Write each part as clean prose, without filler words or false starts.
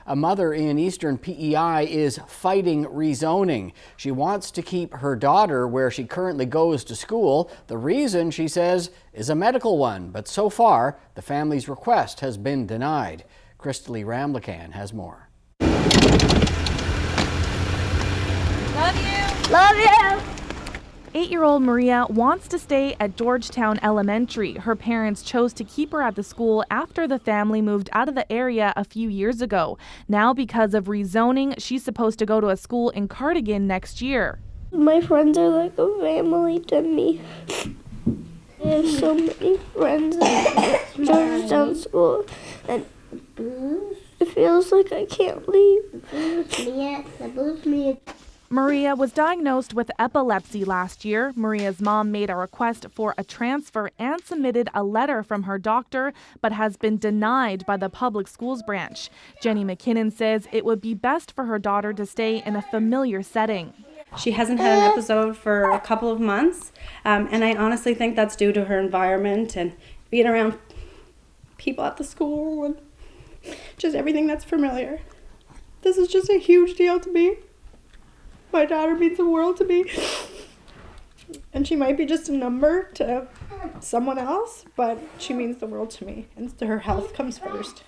A mother in eastern P.E.I. is fighting rezoning. She wants to keep her daughter where she currently goes to school. The reason, she says, is a medical one, but so far the family's request has been denied. Christely Ramlakan has more. Love you! Love you! 8-year-old Maria wants to stay at Georgetown Elementary. Her parents chose to keep her at the school after the family moved out of the area a few years ago. Now, because of rezoning, she's supposed to go to a school in Cardigan next year. My friends are like a family to me. I have so many friends at Georgetown School, and it feels like I can't leave. Maria was diagnosed with epilepsy last year. Maria's mom made a request for a transfer and submitted a letter from her doctor, but has been denied by the public schools branch. Jenny McKinnon says it would be best for her daughter to stay in a familiar setting. She hasn't had an episode for a couple of months, and I honestly think that's due to her environment and being around people at the school and just everything that's familiar. This is just a huge deal to me. My daughter means the world to me, and she might be just a number to someone else, but she means the world to me, and her health comes first.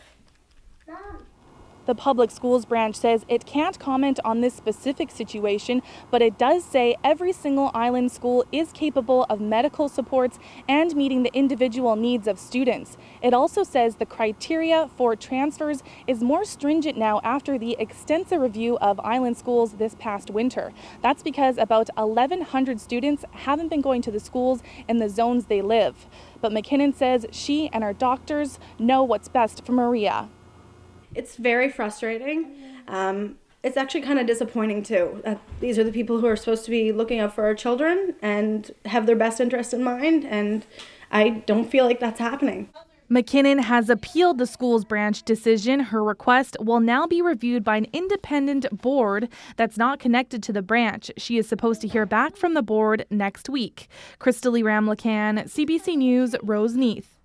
The public schools branch says it can't comment on this specific situation, but it does say every single island school is capable of medical supports and meeting the individual needs of students. It also says the criteria for transfers is more stringent now after the extensive review of island schools this past winter. That's because about 1,100 students haven't been going to the schools in the zones they live. But McKinnon says she and her doctors know what's best for Maria. It's very frustrating. It's actually kind of disappointing too. These are the people who are supposed to be looking out for our children and have their best interest in mind, and I don't feel like that's happening. McKinnon has appealed the schools branch decision. Her request will now be reviewed by an independent board that's not connected to the branch. She is supposed to hear back from the board next week. Christely Ramlakan, CBC News, Roseneath.